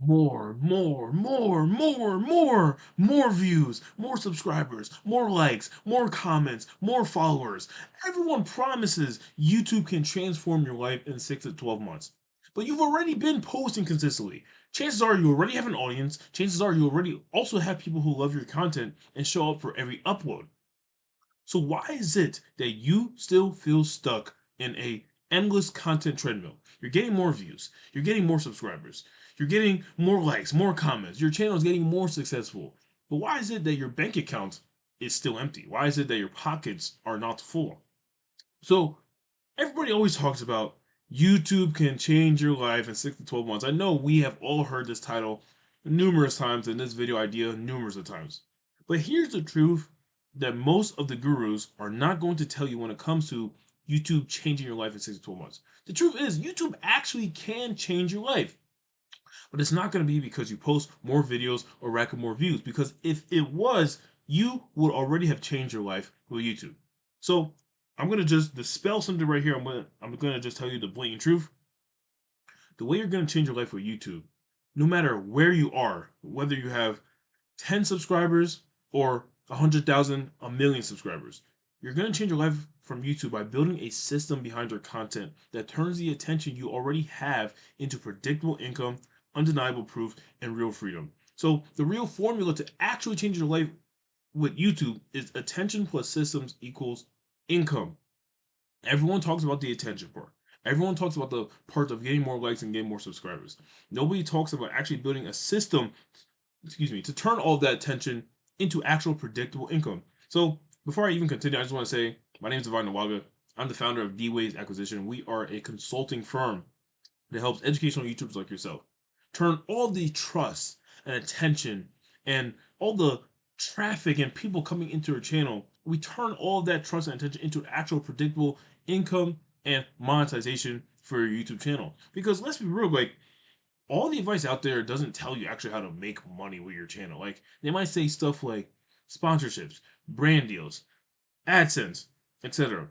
more views, more subscribers, more likes, more comments, more followers. Everyone promises YouTube can transform your life in 6 to 12 months. But you've already been posting consistently. Chances are you already have an audience. Chances are you already also have people who love your content and show up for every upload. So why is it that you still feel stuck in a endless content treadmill? You're getting more views, you're getting more subscribers, you're getting more likes, more comments, your channel is getting more successful. But why is it that your bank account is still empty? Why is it that your pockets are not full? So everybody always talks about YouTube can change your life in 6 to 12 months. I know we have all heard this title numerous times and this video idea numerous of times. But here's the truth that most of the gurus are not going to tell you when it comes to YouTube changing your life in 6 to 12 months. The truth is, YouTube actually can change your life. But it's not going to be because you post more videos or rack up more views. Because if it was, you would already have changed your life with YouTube. So I'm gonna just dispel something right here. I'm gonna just tell you the blatant truth. The way you're gonna change your life with YouTube, no matter where you are, whether you have 10 subscribers or 100,000, a million subscribers, you're gonna change your life from YouTube by building a system behind your content that turns the attention you already have into predictable income, undeniable proof, and real freedom. So the real formula to actually change your life with YouTube is attention plus systems equals income. Everyone talks about the attention part. Everyone talks about the part of getting more likes and getting more subscribers. Nobody talks about actually building a system, to turn all of that attention into actual predictable income. So before I even continue, I just want to say my name is Divine Nawaga. I'm the founder of D-Ways Acquisition. We are a consulting firm that helps educational YouTubers like yourself turn all the trust and attention and all the traffic and people coming into your channel. We turn all of that trust and attention into actual predictable income and monetization for your YouTube channel. Because let's be real, like all the advice out there doesn't tell you actually how to make money with your channel. Like they might say stuff like sponsorships, brand deals, AdSense, etc.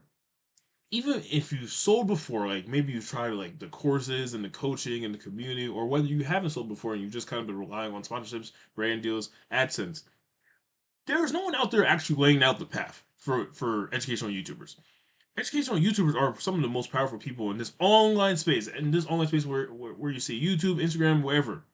Even if you've sold before, like maybe you've tried like the courses and the coaching and the community, or whether you haven't sold before and you've just kind of been relying on sponsorships, brand deals, AdSense, there's no one out there actually laying out the path for educational YouTubers. Educational YouTubers are some of the most powerful people in this online space, and this online space where you see YouTube, Instagram, wherever.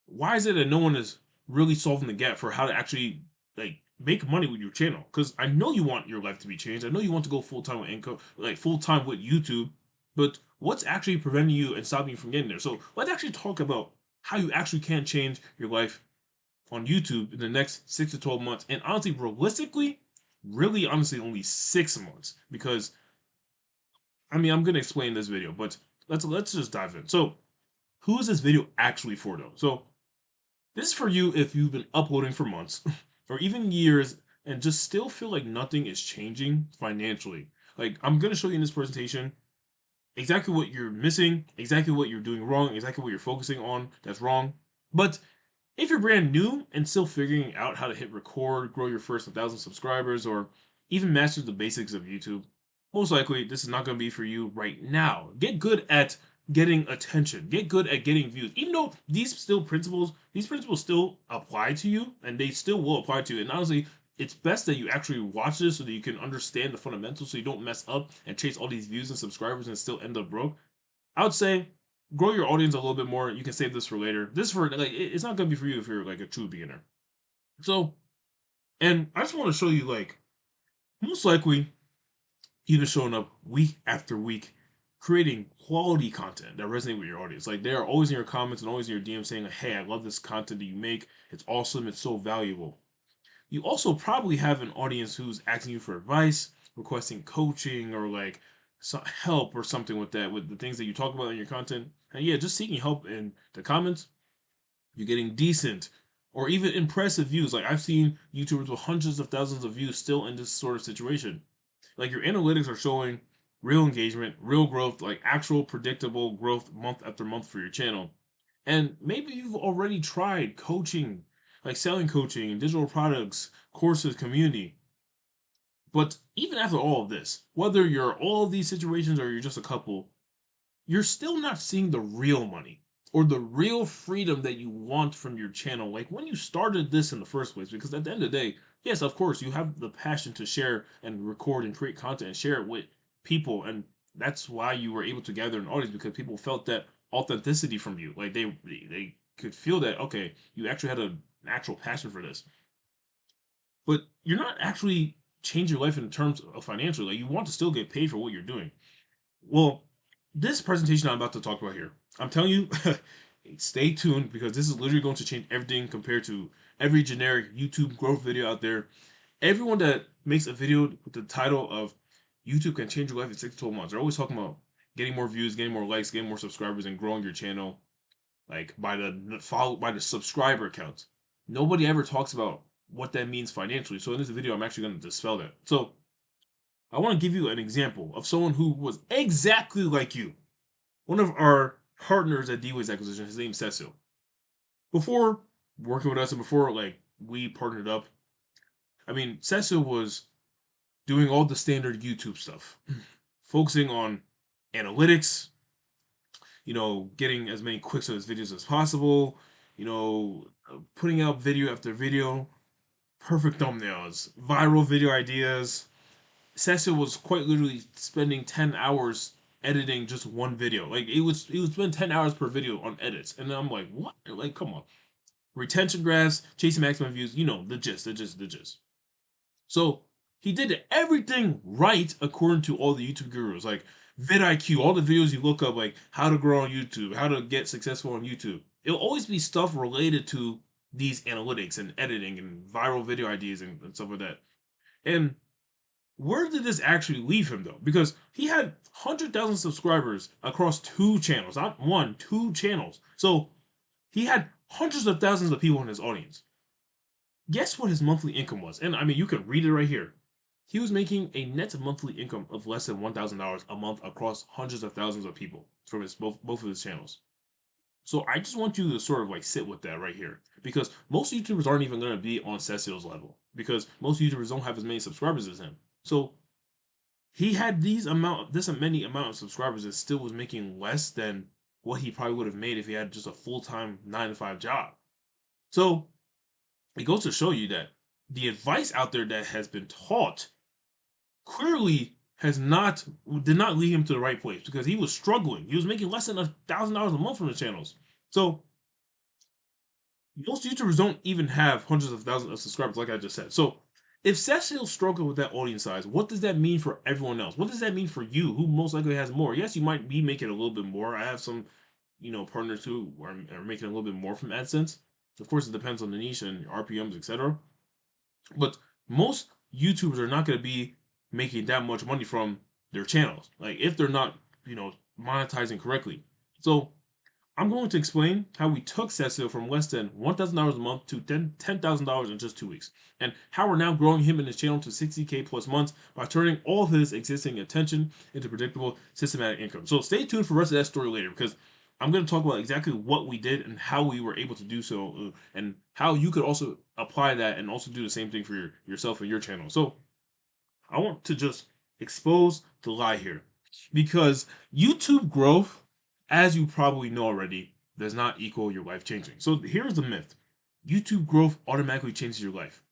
Why is it that no one is really solving the gap for how to actually like make money with your channel? Because I know you want your life to be changed. I know you want to go full time with income, like full time with YouTube. But what's actually preventing you and stopping you from getting there? So let's actually talk about how you actually can change your life on YouTube in the next 6 to 12 months. And honestly, realistically, really honestly, only 6 months. Because I mean, I'm gonna explain this video, but let's just dive in. So, who is this video actually for, though? So, this is for you if you've been uploading for months or even years and just still feel like nothing is changing financially. Like, I'm gonna show you in this presentation exactly what you're missing, exactly what you're doing wrong, exactly what you're focusing on that's wrong. But if you're brand new and still figuring out how to hit record, grow your first 1,000 subscribers, or even master the basics of YouTube, most likely this is not going to be for you right now. Get good at getting attention. Get good at getting views. Even though these principles still apply to you, and they still will apply to you. And honestly, it's best that you actually watch this so that you can understand the fundamentals, so you don't mess up and chase all these views and subscribers and still end up broke. I would say grow your audience a little bit more. You can save this for later. This for like it's not gonna be for you if you're like a true beginner. So, and I just want to show you like most likely you've been showing up week after week, creating quality content that resonates with your audience. Like they are always in your comments and always in your DMs saying, like, "Hey, I love this content that you make. It's awesome. It's so valuable." You also probably have an audience who's asking you for advice, requesting coaching, or like help or something with that, with the things that you talk about in your content. And yeah, just seeking help in the comments, you're getting decent or even impressive views. Like I've seen YouTubers with hundreds of thousands of views still in this sort of situation. Like your analytics are showing real engagement, real growth, like actual predictable growth month after month for your channel. And maybe you've already tried coaching, like selling coaching, digital products, courses, community. But even after all of this, whether you're all of these situations or you're just a couple, you're still not seeing the real money. or the real freedom that you want from your channel, like when you started this in the first place. Because at the end of the day, yes, of course, you have the passion to share and record and create content and share it with people, and that's why you were able to gather an audience, because people felt that authenticity from you. Like they could feel that, okay, you actually had a natural passion for this, but you're not actually changing your life in terms of financially. Like, you want to still get paid for what you're doing. Well, this presentation I'm about to talk about here, I'm telling you, stay tuned, because this is literally going to change everything compared to every generic YouTube growth video out there. Everyone that makes a video with the title of YouTube can change your life in 6 to 12 months, they're always talking about getting more views, getting more likes, getting more subscribers, and growing your channel, like by the subscriber count. Nobody ever talks about what that means financially. So in this video, I'm actually going to dispel that. So I want to give you an example of someone who was exactly like you. One of our partners at D-Ways Acquisition, his name's Cecil. Before working with us and before like we partnered up, I mean, Cecil was doing all the standard YouTube stuff, focusing on analytics, getting as many clicks on his videos as possible, putting out video after video, perfect thumbnails, viral video ideas. Cecil was quite literally spending 10 hours editing just one video. Like, he would spend 10 hours per video on edits. And I'm like, what? Like, come on. Retention graphs, chasing maximum views, the gist, the gist, the gist. So he did everything right according to all the YouTube gurus, like vidIQ, all the videos you look up, like how to grow on YouTube, how to get successful on YouTube. It'll always be stuff related to these analytics and editing and viral video ideas and stuff like that. And where did this actually leave him though? Because he had 100,000 subscribers across 2 channels, not one, 2 channels. So he had hundreds of thousands of people in his audience. Guess what his monthly income was? And I mean, you can read it right here. He was making a net monthly income of less than $1,000 a month across hundreds of thousands of people from his both of his channels. So I just want you to sort of like sit with that right here, because most YouTubers aren't even going to be on Cecil's level, because most YouTubers don't have as many subscribers as him. So he had this many amount of subscribers and still was making less than what he probably would have made if he had just a full-time 9 to 5 job. So it goes to show you that the advice out there that has been taught clearly did not lead him to the right place, because he was struggling. He was making less than $1,000 a month from the channels. So most YouTubers don't even have hundreds of thousands of subscribers, like I just said. So if Cecil struggled with that audience size, what does that mean for everyone else? What does that mean for you, who most likely has more? Yes, you might be making a little bit more. I have some, partners who are making a little bit more from AdSense. Of course, it depends on the niche and RPMs, etc. But most YouTubers are not going to be making that much money from their channels, like if they're not, monetizing correctly. So I'm going to explain how we took Cecil from less than $1,000 a month to $10,000 in just 2 weeks, and how we're now growing him and his channel to 60K plus months by turning all of his existing attention into predictable, systematic income. So stay tuned for the rest of that story later, because I'm going to talk about exactly what we did and how we were able to do so, and how you could also apply that and also do the same thing for yourself and your channel. So I want to just expose the lie here, because YouTube growth, as you probably know already, does not equal your life changing. So here's the myth: YouTube growth automatically changes your life.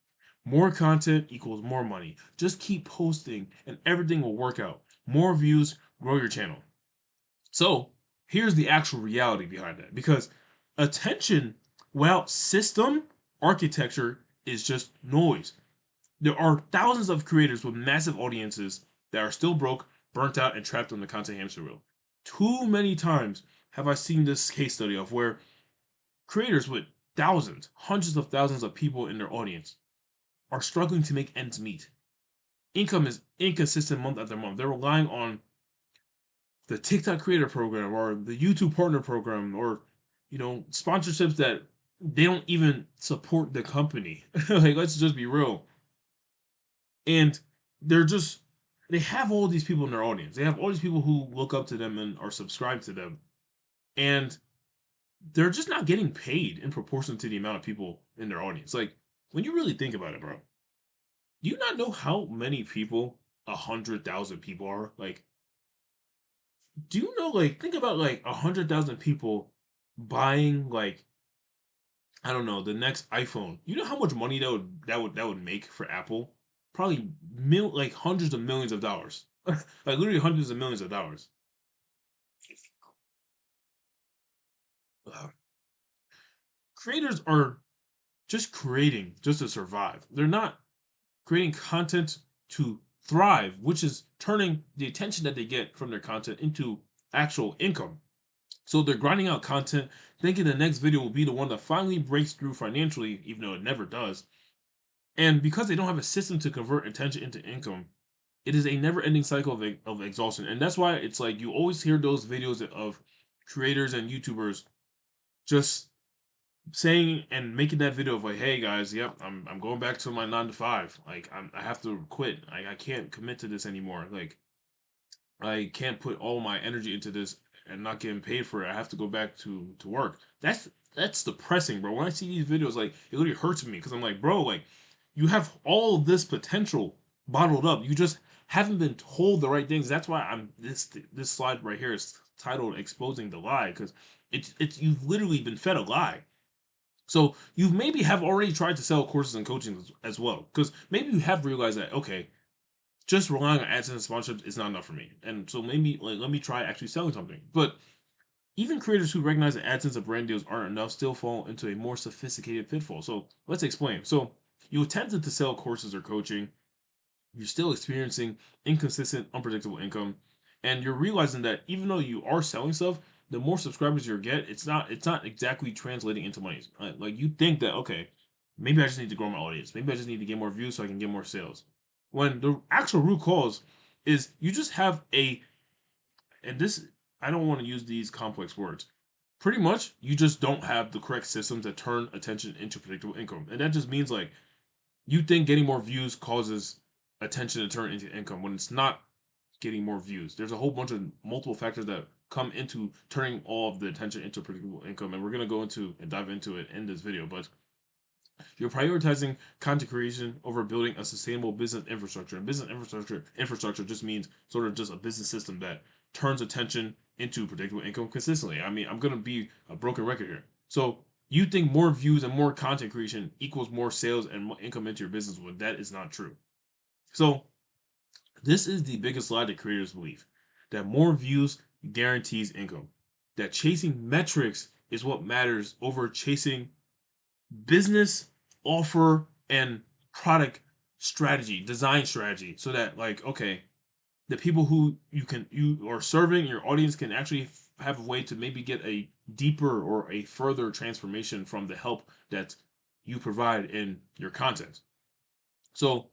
More content equals more money. Just keep posting and everything will work out. More views, grow your channel. So here's the actual reality behind that, because attention without system architecture is just noise. There are thousands of creators with massive audiences that are still broke, burnt out, and trapped on the content hamster wheel. Too many times have I seen this case study of where creators with thousands, hundreds of thousands of people in their audience are struggling to make ends meet. Income is inconsistent month after month. They're relying on the TikTok creator program or the YouTube partner program, or sponsorships that they don't even support the company. Like, let's just be real. And they're just they have all these people in their audience. They have all these people who look up to them and are subscribed to them. And they're just not getting paid in proportion to the amount of people in their audience. Like, when you really think about it, bro, do you not know how many people 100,000 people are? Like, do you know, like, think about like 100,000 people buying like, I don't know, the next iPhone. You know how much money that would make for Apple? Probably like hundreds of millions of dollars. Like literally hundreds of millions of dollars. Ugh. Creators are just creating just to survive. They're not creating content to thrive, which is turning the attention that they get from their content into actual income. So they're grinding out content, thinking the next video will be the one that finally breaks through financially, even though it never does. And because they don't have a system to convert attention into income, it is a never-ending cycle of exhaustion. And that's why it's like you always hear those videos of creators and YouTubers just saying and making that video of like, hey guys, yep, I'm going back to my 9 to 5. Like I have to quit. I can't commit to this anymore. Like I can't put all my energy into this and not getting paid for it. I have to go back to work. That's depressing, bro. When I see these videos, like it literally hurts me because I'm like, bro, like you have all of this potential bottled up. You just haven't been told the right things. That's why I'm this slide right here is titled "Exposing the Lie" because it's you've literally been fed a lie. So you maybe have already tried to sell courses and coaching as well because maybe you have realized that okay, just relying on AdSense and sponsorships is not enough for me. And so maybe like let me try actually selling something. But even creators who recognize that AdSense and brand deals aren't enough still fall into a more sophisticated pitfall. So let's explain. So you attempted to sell courses or coaching, you're still experiencing inconsistent, unpredictable income, and you're realizing that even though you are selling stuff, the more subscribers you get, it's not exactly translating into money. Like you think that okay, maybe I just need to grow my audience, maybe I just need to get more views so I can get more sales. When the actual root cause is you just have a, and this I don't want to use these complex words. Pretty much, you just don't have the correct systems that turn attention into predictable income, and that just means like you think getting more views causes attention to turn into income when it's not getting more views. There's a whole bunch of multiple factors that come into turning all of the attention into predictable income, and we're gonna go into and dive into it in this video. But you're prioritizing content creation over building a sustainable business infrastructure. And business infrastructure just means sort of just a business system that turns attention into predictable income consistently. I mean, I'm gonna be a broken record here. So you think more views and more content creation equals more sales and more income into your business, when that is not true. So this is the biggest lie that creators believe, that more views guarantees income, that chasing metrics is what matters over chasing business offer and product strategy, design strategy, so that like okay, the people who you are serving, your audience can actually have a way to maybe get a deeper or a further transformation from the help that you provide in your content. So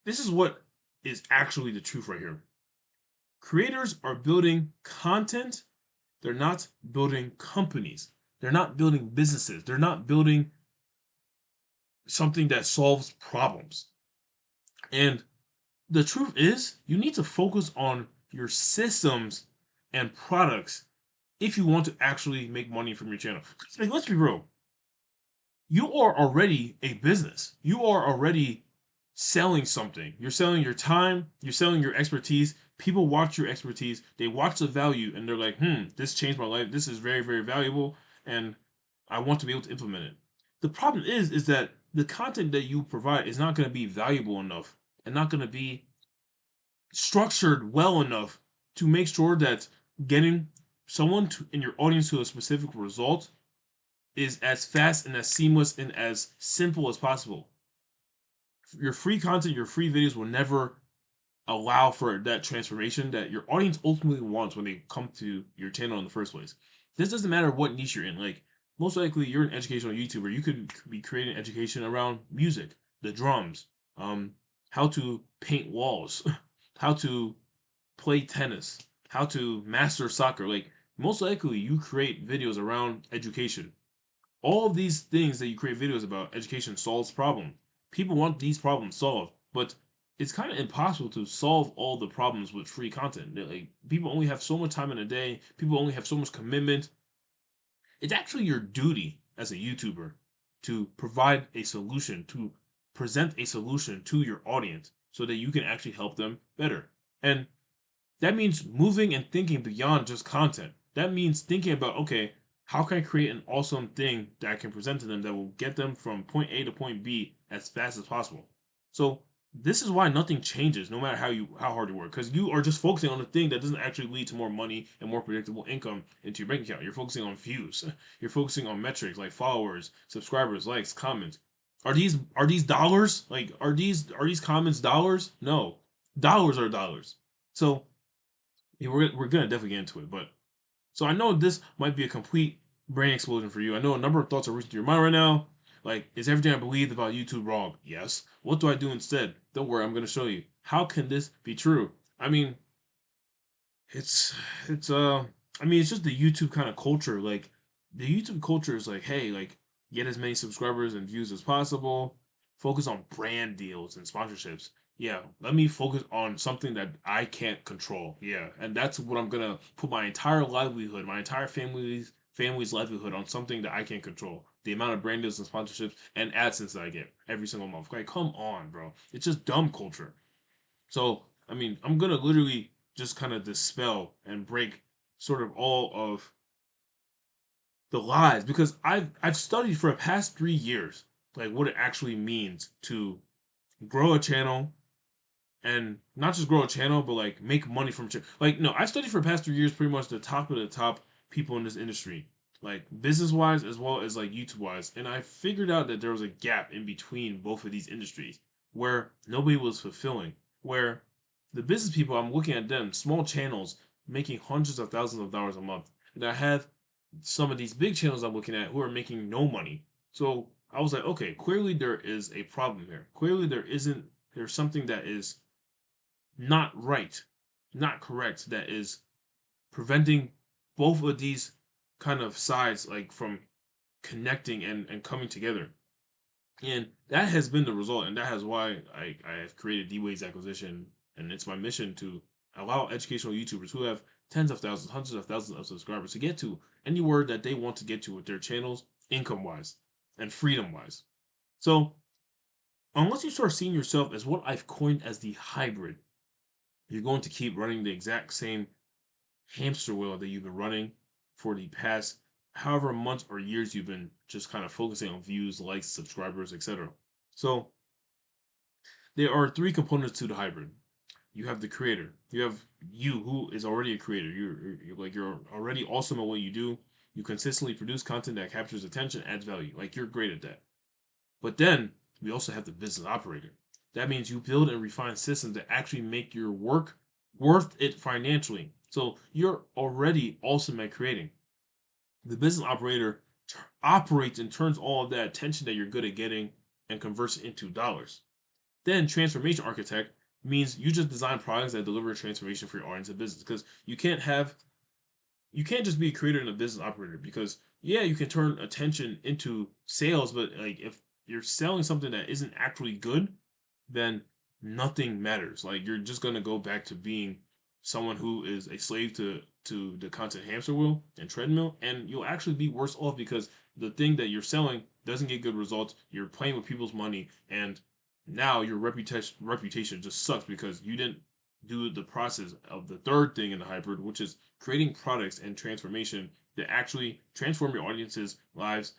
this is what is actually the truth right here. Creators are building content, they're not building companies. They're not building businesses. They're not building something that solves problems. And the truth is, you need to focus on your systems and products if you want to actually make money from your channel. Like, let's be real. You are already a business. You are already selling something. You're selling your time, you're selling your expertise. People watch your expertise, they watch the value, and they're like, this changed my life. This is very, very valuable, and I want to be able to implement it. The problem is that the content that you provide is not going to be valuable enough and not going to be structured well enough to make sure that getting someone in your audience to a specific result is as fast and as seamless and as simple as possible. Your free content, your free videos will never allow for that transformation that your audience ultimately wants when they come to your channel in the first place. This doesn't matter what niche you're in. Like, most likely you're an educational YouTuber. You could be creating education around music, the drums, how to paint walls, how to play tennis, how to master soccer. Like, most likely you create videos around education. All of these things that you create videos about, education solves problem. People want these problems solved, but it's kind of impossible to solve all the problems with free content. Like, people only have so much time in a day. People only have so much commitment. It's actually your duty as a YouTuber to provide a solution, to present a solution to your audience so that you can actually help them better. And that means moving and thinking beyond just content. That means thinking about, okay, How can I create an awesome thing that I can present to them that will get them from point A to point B as fast as possible? So this is why nothing changes, no matter how hard you work, because you are just focusing on the thing that doesn't actually lead to more money and more predictable income into your bank account. You're focusing on views. You're focusing on metrics like followers, subscribers, likes, comments. Are these dollars? Like are these comments dollars? No, dollars are dollars. So yeah, we're gonna definitely get into it, but so I know this might be a complete brain explosion for you. I know a number of thoughts are racing through your mind right now. Like, is everything I believed about YouTube wrong? Yes. What do I do instead? Don't worry, I'm gonna show you. How can this be true? I mean, it's it's I mean it's just the YouTube kind of culture. Like the YouTube culture is like, hey, like get as many subscribers and views as possible. Focus on brand deals and sponsorships. Yeah, let me focus on something that I can't control. Yeah, and that's what I'm gonna put my entire livelihood, my entire family's livelihood on something that I can't control. The amount of brand deals and sponsorships and AdSense that I get every single month. Like, come on, bro. It's just dumb culture. So, I mean, I'm gonna literally just kind of dispel and break sort of all of the lies because I've studied for the past 3 years like what it actually means to grow a channel and not just grow a channel but like make money from like no I studied for the past 3 years pretty much the top of the top people in this industry like business wise as well as like YouTube wise and I figured out that there was a gap in between both of these industries where nobody was fulfilling where the business people I'm looking at them small channels making hundreds of thousands of dollars a month and I have some of these big channels I'm looking at who are making no money. So I was like, okay, clearly there is a problem here. Clearly there's something that is not right, not correct, that is preventing both of these kind of sides like from connecting and coming together. And that has been the result, and that has why I have created D-Ways Acquisition, and it's my mission to allow educational YouTubers who have tens of thousands, hundreds of thousands of subscribers to get to anywhere that they want to get to with their channels, income-wise and freedom-wise. So unless you start seeing yourself as what I've coined as the hybrid, you're going to keep running the exact same hamster wheel that you've been running for the past however months or years you've been just kind of focusing on views, likes, subscribers, etc. So there are three components to the hybrid. You have the creator. You have you who is already a creator. You're already awesome at what you do. You consistently produce content that captures attention, adds value. Like you're great at that. But then we also have the business operator. That means you build and refine systems that actually make your work worth it financially. So you're already awesome at creating. The business operator operates and turns all of that attention that you're good at getting and converts it into dollars. Then transformation architect means you just design products that deliver transformation for your audience and business. Because you can't just be a creator and a business operator because yeah, you can turn attention into sales, but like if you're selling something that isn't actually good, then nothing matters. Like you're just gonna go back to being someone who is a slave to the content hamster wheel and treadmill, and you'll actually be worse off because the thing that you're selling doesn't get good results. You're playing with people's money, and now your reputation just sucks because you didn't do the process of the third thing in the hybrid, which is creating products and transformation that actually transform your audience's lives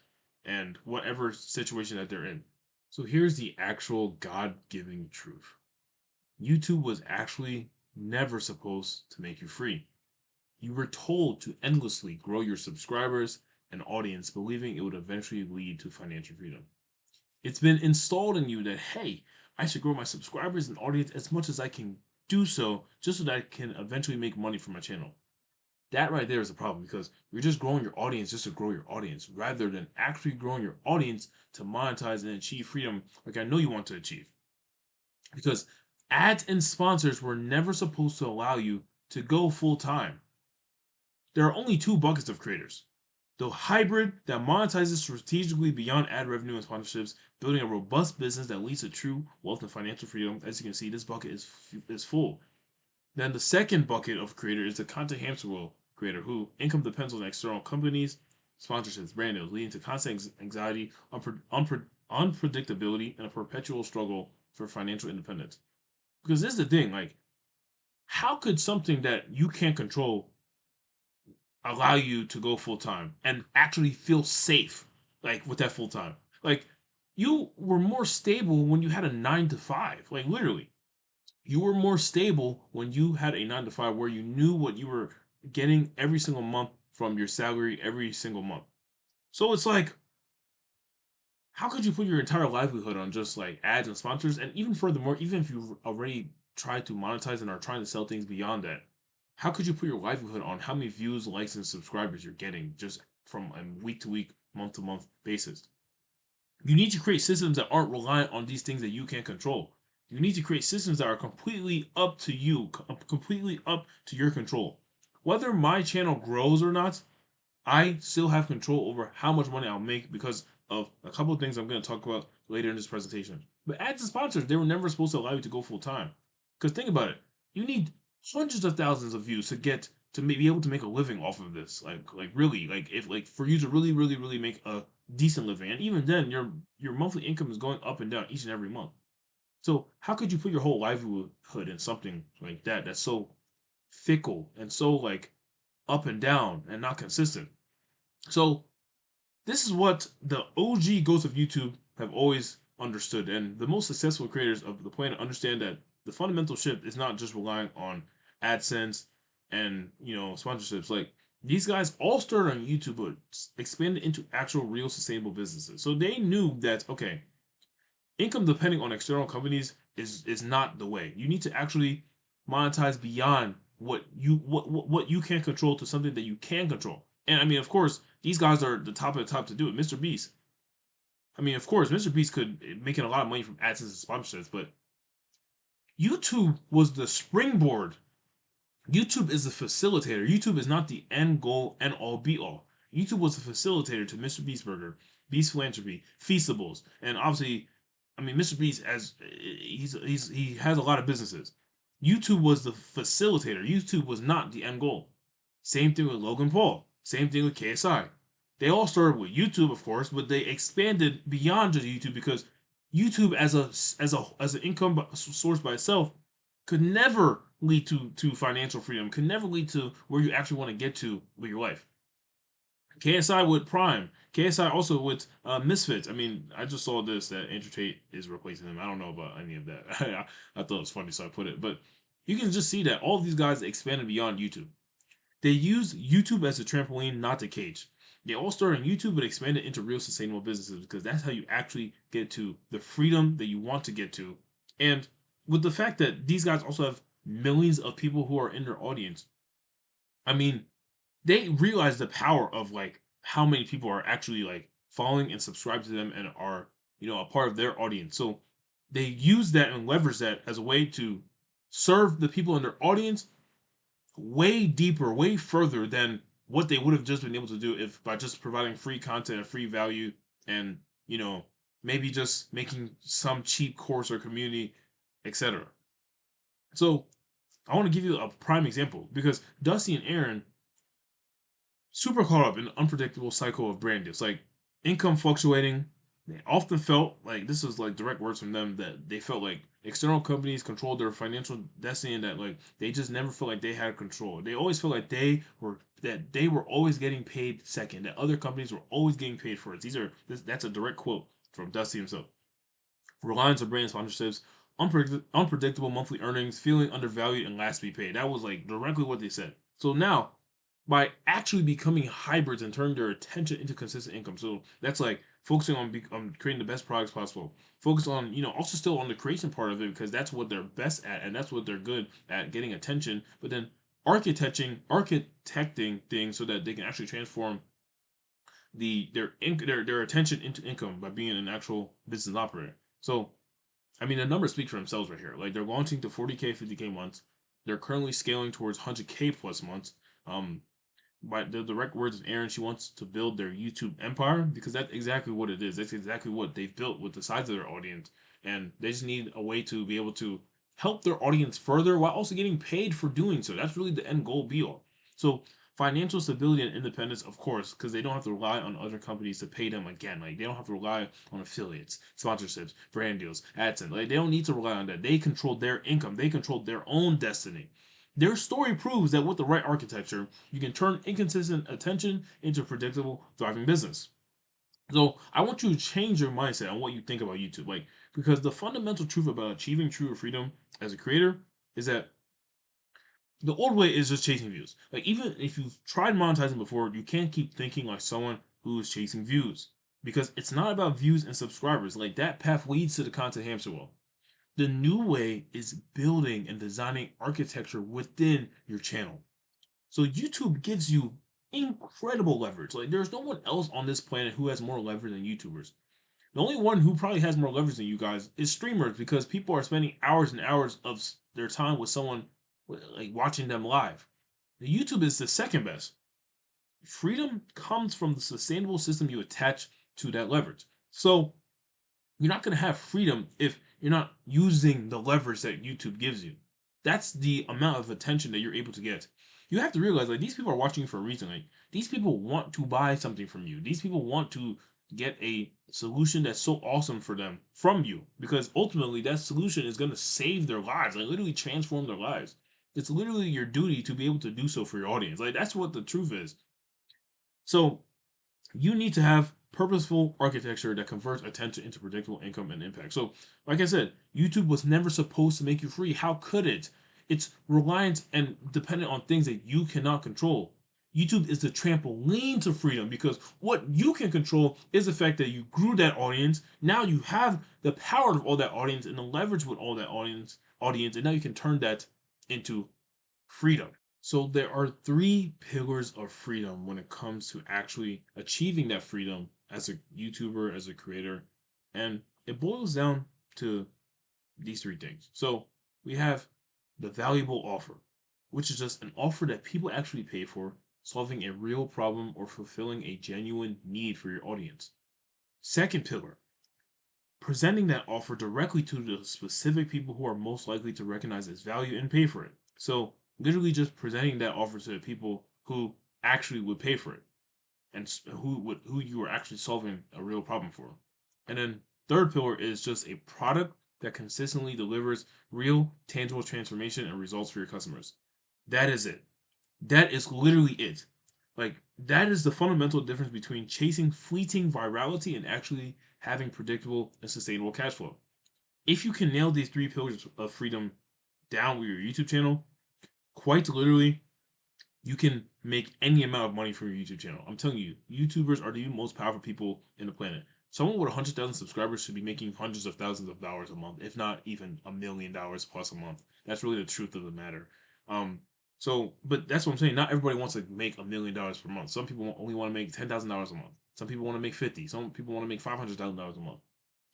and whatever situation that they're in. So here's the actual God given truth YouTube was actually never supposed to make you free. You were told to endlessly grow your subscribers and audience, believing it would eventually lead to financial freedom. It's been installed in you that, hey, I should grow my subscribers and audience as much as I can do so just so that I can eventually make money from my channel. That right there is a problem because you're just growing your audience just to grow your audience rather than actually growing your audience to monetize and achieve freedom like I know you want to achieve. Because ads and sponsors were never supposed to allow you to go full time. There are only two buckets of creators: the hybrid that monetizes strategically beyond ad revenue and sponsorships, building a robust business that leads to true wealth and financial freedom. As you can see, this bucket is full. Then the second bucket of creator is the content hamster wheel creator who income depends on external companies, sponsorships, brand deals, leading to constant anxiety, unpredictability, and a perpetual struggle for financial independence. Because this is the thing, like, how could something that you can't control allow you to go full time and actually feel safe, like with that full time. Like you were more stable when you had a 9 to 5. Like literally, you were more stable when you had a 9 to 5 where you knew what you were getting every single month from your salary every single month. So it's like, how could you put your entire livelihood on just like ads and sponsors? And even furthermore, even if you already tried to monetize and are trying to sell things beyond that, how could you put your livelihood on how many views, likes, and subscribers you're getting just from a week to week, month to month basis? You need to create systems that aren't reliant on these things that you can't control. You need to create systems that are completely up to you, completely up to your control. Whether my channel grows or not, I still have control over how much money I'll make because of a couple of things I'm going to talk about later in this presentation. But ads and sponsors, they were never supposed to allow you to go full time. Because think about it, you need hundreds of thousands of views to get to be able to make a living off of this. Like really, like if like for you to really make a decent living, and even then, your monthly income is going up and down each and every month. So how could you put your whole livelihood in something like that that's so fickle and so like up and down and not consistent? So this is what the OG ghosts of YouTube have always understood, and the most successful creators of the planet understand that the fundamental shift is not just relying on AdSense and sponsorships. Like these guys all started on YouTube, but expanded into actual, real, sustainable businesses. So they knew that okay, income depending on external companies is not the way. You need to actually monetize beyond what you can control to something that you can control. And I mean, of course, these guys are the top of the top to do it. MrBeast. I mean, of course, MrBeast could making a lot of money from AdSense and sponsorships, but YouTube was the springboard. YouTube is the facilitator. YouTube is not the end goal and all be all. YouTube was the facilitator to MrBeast Burger, Beast Philanthropy, Feastables, and obviously, I mean, MrBeast as he has a lot of businesses. YouTube was the facilitator. YouTube was not the end goal. Same thing with Logan Paul. Same thing with KSI. They all started with YouTube, of course, but they expanded beyond just YouTube because YouTube as an income source by itself could never lead to financial freedom, could never lead to where you actually want to get to with your life. KSI with Prime, KSI also with Misfits. I mean, I just saw this that Andrew Tate is replacing him. I don't know about any of that. I thought it was funny, so I put it. But you can just see that all of these guys expanded beyond YouTube. They use YouTube as a trampoline, not the cage. They all started on YouTube but expanded into real sustainable businesses because that's how you actually get to the freedom that you want to get to. And with the fact that these guys also have millions of people who are in their audience, I mean, they realize the power of like how many people are actually like following and subscribing to them and are a part of their audience. So they use that and leverage that as a way to serve the people in their audience way deeper, way further than what they would have just been able to do if by just providing free content and free value and maybe just making some cheap course or community, etc. So I want to give you a prime example because Dusty and Aaron super caught up in an unpredictable cycle of brand deals, like income fluctuating. They often felt like this was like direct words from them that they felt like external companies controlled their financial destiny and that like they just never felt like they had control. They always felt like they were always getting paid second, that other companies were always getting paid first. That's a direct quote from Dusty himself. Reliance on brand sponsorships, unpredictable monthly earnings, feeling undervalued, and last to be paid. That was like directly what they said. So now, by actually becoming hybrids and turning their attention into consistent income, so that's like focusing on creating the best products possible. Focus on also still on the creation part of it because that's what they're best at and that's what they're good at getting attention. But then architecting things so that they can actually transform their attention into income by being an actual business operator. So I mean the numbers speak for themselves right here. Like they're launching to 40K, 50K months. They're currently scaling towards 100K plus months. By the direct words of Aaron, she wants to build their YouTube empire because that's exactly what it is. That's exactly what they've built with the size of their audience, and they just need a way to be able to help their audience further while also getting paid for doing so. That's really the end goal, be all. So financial stability and independence, of course, because they don't have to rely on other companies to pay them again. Like they don't have to rely on affiliates, sponsorships, brand deals, AdSense. Like they don't need to rely on that. They control their income. They control their own destiny. Their story proves that with the right architecture, you can turn inconsistent attention into predictable, thriving business. So I want you to change your mindset on what you think about YouTube. Like, because the fundamental truth about achieving true freedom as a creator is that the old way is just chasing views. Like, even if you've tried monetizing before, you can't keep thinking like someone who is chasing views. Because it's not about views and subscribers. Like, that path leads to the content hamster wheel. The new way is building and designing architecture within your channel. So YouTube gives you incredible leverage. Like, there's no one else on this planet who has more leverage than YouTubers. The only one who probably has more leverage than you guys is streamers, because people are spending hours and hours of their time with someone like watching them live. The YouTube is the second best. Freedom comes from the sustainable system you attach to that leverage. So you're not going to have freedom if you're not using the leverage that YouTube gives you. That's the amount of attention that you're able to get. You have to realize, like, these people are watching you for a reason. Like, these people want to buy something from you. These people want to get a solution that's so awesome for them from you, because ultimately that solution is going to save their lives, like literally transform their lives. It's literally your duty to be able to do so for your audience. Like, that's what the truth is. So you need to have purposeful architecture that converts attention into predictable income and impact. So, like I said, YouTube was never supposed to make you free. How could it? It's reliant and dependent on things that you cannot control. YouTube is the trampoline to freedom, because what you can control is the fact that you grew that audience. Now you have the power of all that audience and the leverage with all that audience, and now you can turn that into freedom. So there are three pillars of freedom when it comes to actually achieving that freedom as a YouTuber, as a creator. And it boils down to these three things. So we have the valuable offer, which is just an offer that people actually pay for, solving a real problem or fulfilling a genuine need for your audience. Second pillar, presenting that offer directly to the specific people who are most likely to recognize its value and pay for it. So literally just presenting that offer to the people who actually would pay for it, and who you are actually solving a real problem for. And then third pillar is just a product that consistently delivers real, tangible transformation and results for your customers. That is it. That is literally it. Like, that is the fundamental difference between chasing fleeting virality and actually having predictable and sustainable cash flow. If you can nail these three pillars of freedom down with your YouTube channel, quite literally, you can make any amount of money from your YouTube channel. I'm telling you, YouTubers are the most powerful people in the planet. Someone with 100,000 subscribers should be making hundreds of thousands of dollars a month, if not even $1 million plus a month. That's really the truth of the matter. Um, but that's what I'm saying. Not everybody wants to make $1 million per month. Some people only want to make $10,000 a month. Some people want to make 50. Some people want to make $500,000 a month.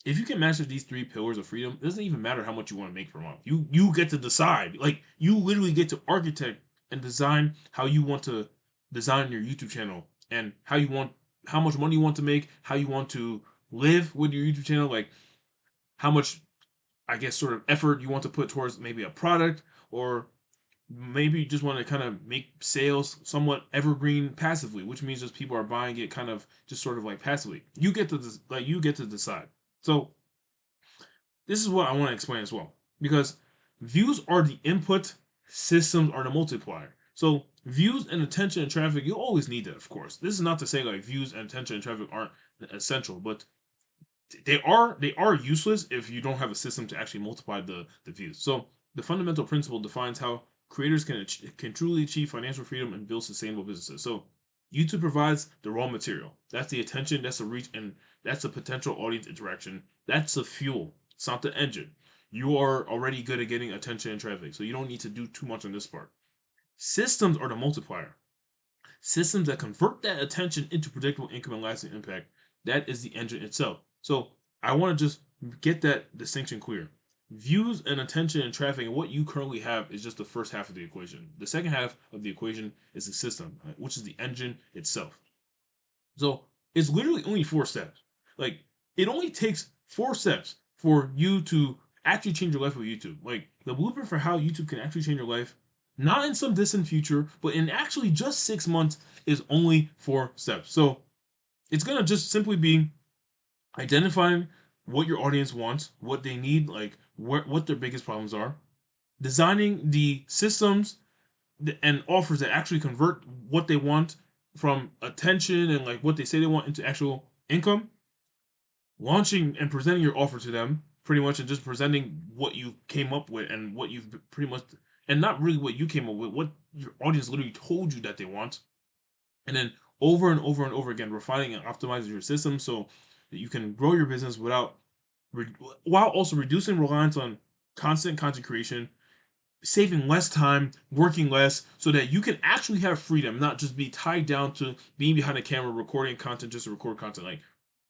If you can master these three pillars of freedom, it doesn't even matter how much you want to make per month. You get to decide. Like, you literally get to architect and design how you want to design your YouTube channel, and how much money you want to make, how you want to live with your YouTube channel, like how much, I guess, sort of effort you want to put towards maybe a product, or maybe you just want to kind of make sales somewhat evergreen passively, which means just people are buying it kind of just sort of like passively. You get to decide. So this is what I want to explain as well, because views are the input, systems are the multiplier. So views and attention and traffic, you always need that, of course. This is not to say like views and attention and traffic aren't essential, but they are useless if you don't have a system to actually multiply the views. So the fundamental principle defines how creators can truly achieve financial freedom and build sustainable businesses. So YouTube provides the raw material. That's the attention, that's the reach, and that's the potential audience interaction. That's the fuel. It's not the engine. You are already good at getting attention and traffic, so you don't need to do too much on this part. Systems are the multiplier. Systems that convert that attention into predictable income and lasting impact. That is the engine itself. So I want to just get that distinction clear. Views and attention and traffic and what you currently have is just the first half of the equation. The second half of the equation is the system, right, which is the engine itself. So it's literally only 4 steps. Like, it only takes 4 steps for you to actually change your life with YouTube. Like, the blueprint for how YouTube can actually change your life, not in some distant future, but in actually just 6 months, is only 4 steps. So it's gonna just simply be identifying what your audience wants, what they need, like what their biggest problems are, designing the systems and offers that actually convert what they want from attention and like what they say they want into actual income, launching and presenting your offer to them pretty much, and just presenting what you came up with and what you've pretty much, and not really what you came up with, what your audience literally told you that they want, and then over and over and over again refining and optimizing your system so that you can grow your business without while also reducing reliance on constant content creation, saving less time, working less, so that you can actually have freedom, not just be tied down to being behind a camera recording content just to record content. Like,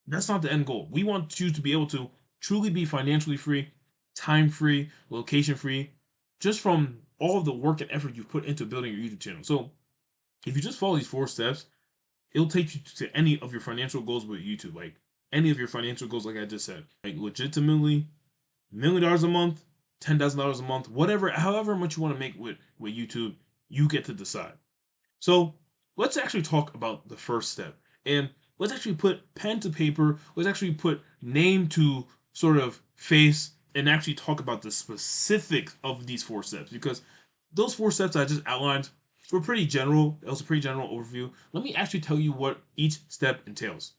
that's not the end goal. We want you to be able to truly be financially free, time free, location free, just from all of the work and effort you've put into building your YouTube channel. So if you just follow these 4 steps, it'll take you to any of your financial goals with YouTube. Like any of your financial goals, like I just said, like legitimately $1 million a month, $10,000 a month, whatever, however much you want to make with YouTube, you get to decide. So let's actually talk about the first step, and let's actually put pen to paper. Let's actually put name to sort of face, and actually talk about the specifics of these 4 steps, because those 4 steps I just outlined were pretty general. It was a pretty general overview. Let me actually tell you what each step entails.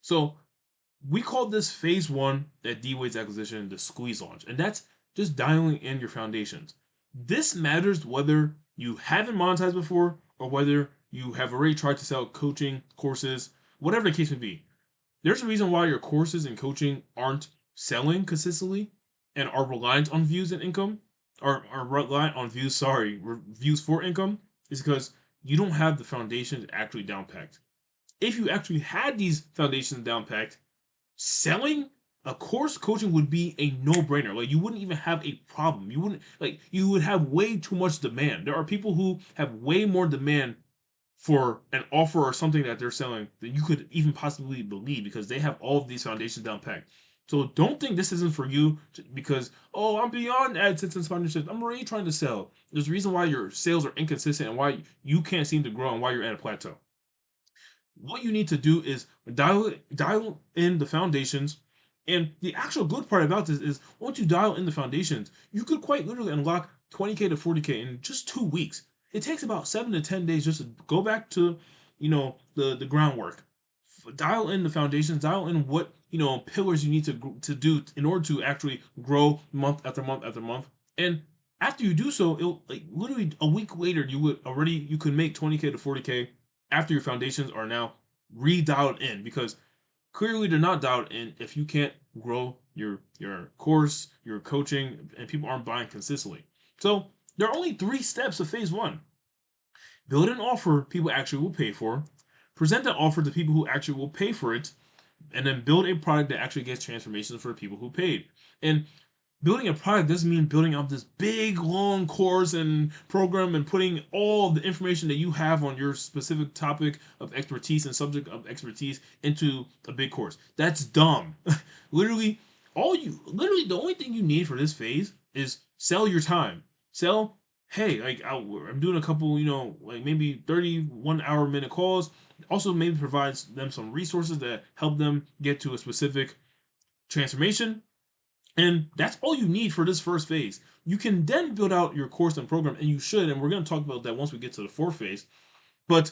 So we called this phase 1 at D-Wade's acquisition the squeeze launch, and that's just dialing in your foundations. This matters whether you haven't monetized before or whether you have already tried to sell coaching courses, whatever the case may be. There's a reason why your courses and coaching aren't selling consistently and are reliant on views and income, or are reliant on views, sorry, views for income, is because you don't have the foundations actually down packed. If you actually had these foundations down packed, selling a course coaching would be a no-brainer. Like, you wouldn't even have a problem. You wouldn't, like, you would have way too much demand. There are people who have way more demand for an offer or something that they're selling than you could even possibly believe, because they have all of these foundations down packed. So don't think this isn't for you because, oh, I'm beyond AdSense and sponsorships. I'm already trying to sell. There's a reason why your sales are inconsistent and why you can't seem to grow and why you're at a plateau. What you need to do is dial in the foundations. And the actual good part about this is, once you dial in the foundations, you could quite literally unlock 20K to 40K in just 2 weeks. It takes about 7 to 10 days just to go back to, the groundwork. Dial in the foundations, dial in what, pillars you need to do in order to actually grow month after month after month. And after you do so, it'll, like, literally a week later, you could make 20K to 40K after your foundations are now redialed in, because clearly they're not dialed in if you can't grow your course, your coaching, and people aren't buying consistently. So there are only 3 steps of phase 1. Build an offer people actually will pay for, present that offer to people who actually will pay for it, and then build a product that actually gets transformations for people who paid. And building a product doesn't mean building out this big long course and program and putting all the information that you have on your specific topic of expertise and subject of expertise into a big course. That's dumb. literally literally the only thing you need for this phase is sell your time. Sell, hey, like, I'm doing a couple, like maybe 31 hour minute calls. Also maybe provides them some resources that help them get to a specific transformation, and that's all you need for this first phase. You can then build out your course and program, and you should, and we're going to talk about that once we get to the 4th phase. But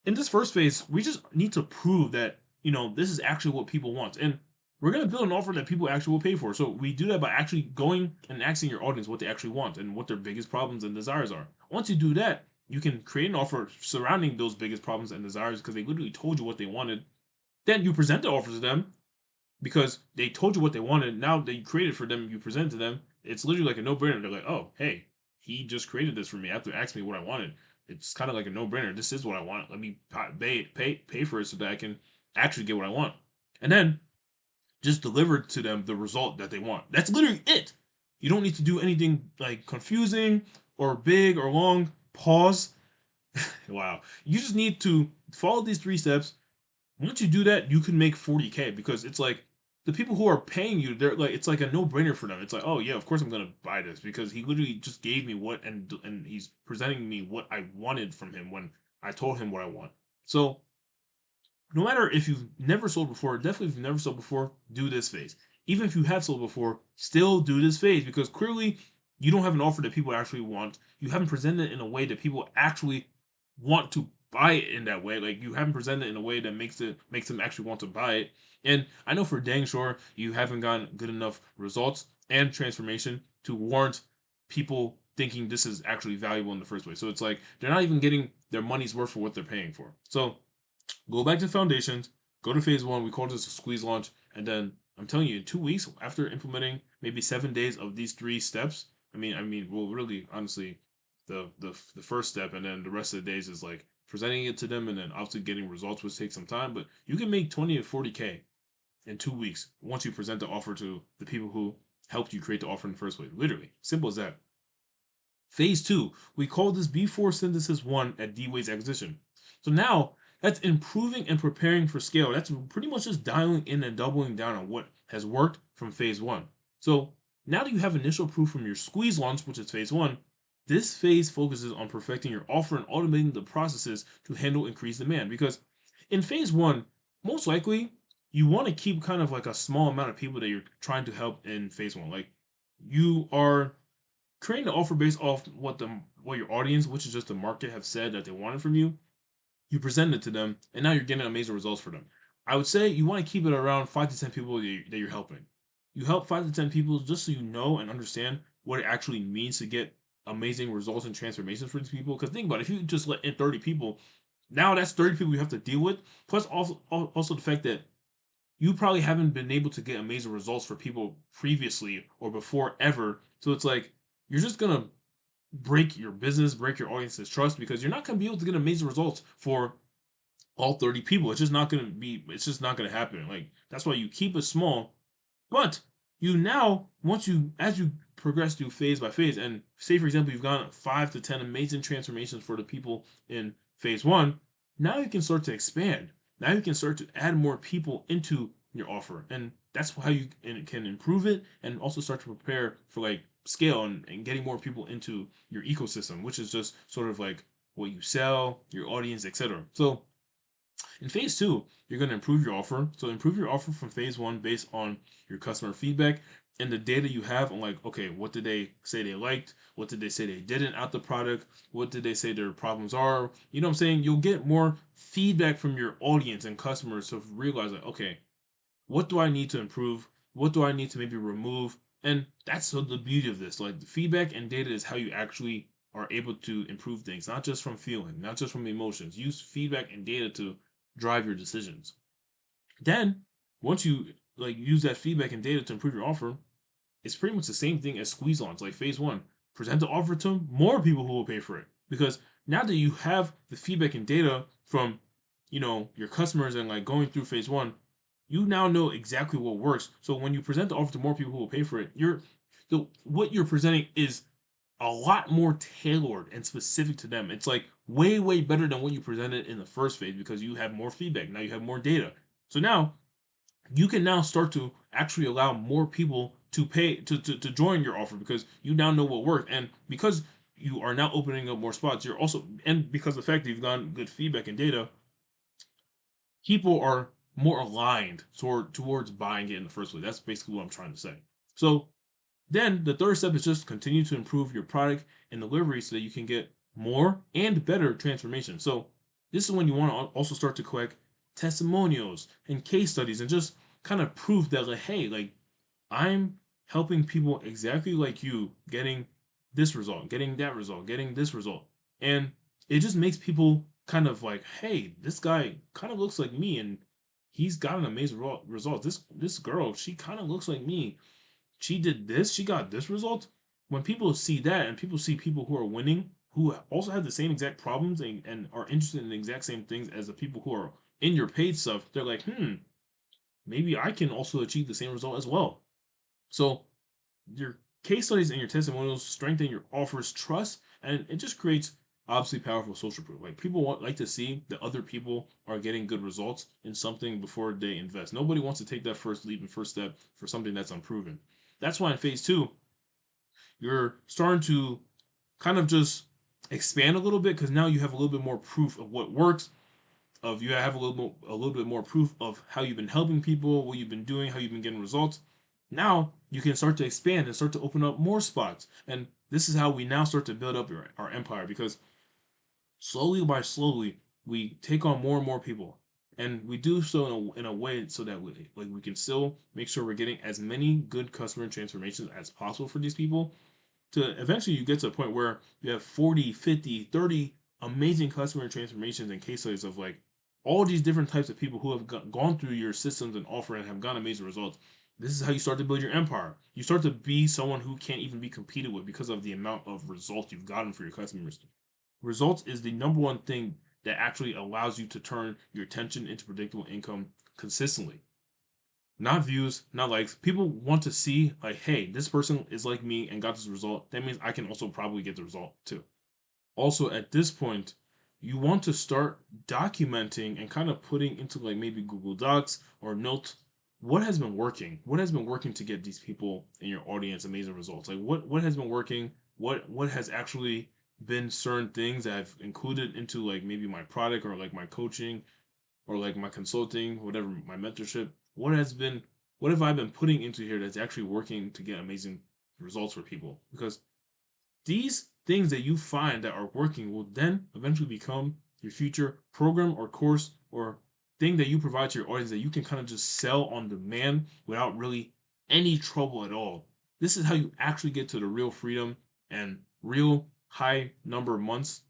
in this first phase, we just need to prove that, this is actually what people want. And we're going to build an offer that people actually will pay for. So we do that by actually going and asking your audience what they actually want and what their biggest problems and desires are. Once you do that, you can create an offer surrounding those biggest problems and desires because they literally told you what they wanted. Then you present the offer to them because they told you what they wanted. Now that you created for them, you present to them. It's literally like a no-brainer. They're like, oh, hey, he just created this for me after asking me what I wanted. It's kind of like a no-brainer. This is what I want. Let me pay for it so that I can actually get what I want. And then just deliver to them the result that they want. That's literally it. You don't need to do anything like confusing or big or long. Pause. Wow. You just need to follow these 3 steps. Once you do that, you can make 40K, because it's like the people who are paying you, they're like, it's like a no-brainer for them. It's like, oh yeah, of course I'm gonna buy this because he literally just gave me what, and he's presenting me what I wanted from him when I told him what I want. So no matter if you've never sold before, definitely if you've never sold before, do this phase. Even if you have sold before, still do this phase, because clearly you don't have an offer that people actually want. You haven't presented it in a way that people actually want to buy it in that way. Like you haven't presented it in a way that makes them actually want to buy it. And I know for dang sure you haven't gotten good enough results and transformation to warrant people thinking this is actually valuable in the first place. So it's like they're not even getting their money's worth for what they're paying for. So go back to foundations, go to phase one. We call this a squeeze launch, and then I'm telling you, in 2 weeks after implementing maybe 7 days of these 3 steps. Well, really, honestly, the first step, and then the rest of the days is like presenting it to them, and then obviously getting results, which takes some time. But you can make 20 to 40K in 2 weeks once you present the offer to the people who helped you create the offer in the first place. Literally, simple as that. Phase two, we call this before synthesis one at D-Wade's acquisition. So now that's improving and preparing for scale. That's pretty much just dialing in and doubling down on what has worked from phase one. So now that you have initial proof from your squeeze launch, which is phase one, this phase focuses on perfecting your offer and automating the processes to handle increased demand. Because in phase one, most likely you want to keep kind of like a small amount of people that you're trying to help in phase one. Like you are creating an offer based off what your audience, which is just the market, have said that they wanted from you. You present it to them, and now you're getting amazing results for them. I would say you want to keep it around 5 to 10 people that you're helping. You help 5 to 10 people just so you know and understand what it actually means to get amazing results and transformations for these people. Because think about it, if you just let in 30 people, now that's 30 people you have to deal with. Plus also the fact that you probably haven't been able to get amazing results for people previously or before ever. So it's like you're just gonna break your business, break your audience's trust because you're not gonna be able to get amazing results for all 30 people. It's just not gonna happen. Like that's why you keep it small. But you now, as you progress through phase by phase, and say for example, you've gotten 5 to 10 amazing transformations for the people in phase one, now you can start to expand. Now you can start to add more people into your offer. And that's how you can improve it and also start to prepare for like scale and getting more people into your ecosystem, which is just sort of like what you sell, your audience, etc. So in phase two, you're going to improve your offer. So improve your offer from phase one based on your customer feedback and the data you have on like, okay, what did they say they liked? What did they say they didn't out the product? What did they say their problems are? You know what I'm saying? You'll get more feedback from your audience and customers to realize like, okay, what do I need to improve? What do I need to maybe remove? And that's the beauty of this. Like the feedback and data is how you actually are able to improve things, not just from feeling, not just from emotions. Use feedback and data to drive your decisions. Then, once you like use that feedback and data to improve your offer, it's pretty much the same thing as squeeze launch. Like phase one, present the offer to more people who will pay for it. Because now that you have the feedback and data from, your customers and like going through phase one, you now know exactly what works. So when you present the offer to more people who will pay for it, what you're presenting is a lot more tailored and specific to them. It's like way better than what you presented in the first phase because you have more feedback. Now you have more data. So now you can now start to actually allow more people to pay to join your offer because you now know what worked. And because you are now opening up more spots, you're also, and because of the fact that you've gotten good feedback and data, people are more aligned towards buying it in the first place. That's basically what I'm trying to say. So then the third step is just continue to improve your product and delivery so that you can get more and better transformation. So this is when you want to also start to collect testimonials and case studies and just kind of prove that like, hey, like I'm helping people exactly like you getting this result, getting that result, getting this result. And it just makes people kind of like, hey, this guy kind of looks like me and he's got an amazing result. This girl, she kind of looks like me. She did this, she got this result. When people see that and people see people who are winning, who also have the same exact problems and are interested in the exact same things as the people who are in your paid stuff, they're like, maybe I can also achieve the same result as well. So your case studies and your testimonials strengthen your offer's trust, and it just creates obviously powerful social proof. Like people like to see that other people are getting good results in something before they invest. Nobody wants to take that first leap and first step for something that's unproven. That's why in phase two, you're starting to kind of just expand a little bit because now you have a little bit more proof of what works. Of you have a little bit more proof of how you've been helping people, what you've been doing, how you've been getting results, Now you can start to expand and start to open up more spots. And this is how we now start to build up our empire, because slowly by slowly we take on more and more people, and we do so in a way so that we can still make sure we're getting as many good customer transformations as possible for these people, to eventually you get to a point where you have 40, 50, 30 amazing customer transformations and case studies of like all these different types of people who have gone through your systems and offer and have gotten amazing results. This is how you start to build your empire. You start to be someone who can't even be competed with because of the amount of results you've gotten for your customers. Results is the number one thing that actually allows you to turn your attention into predictable income consistently. Not views, not likes. People want to see, like, hey, this person is like me and got this result. That means I can also probably get the result too. Also, at this point, you want to start documenting and kind of putting into like maybe Google Docs or notes what has been working. What has been working to get these people in your audience amazing results? Like what has been working? What has actually been certain things that I've included into like maybe my product or like my coaching or like my consulting, whatever, my mentorship. What have I been putting into here that's actually working to get amazing results for people? Because these things that you find that are working will then eventually become your future program or course or thing that you provide to your audience that you can kind of just sell on demand without really any trouble at all. This is how you actually get to the real freedom and real high number of months.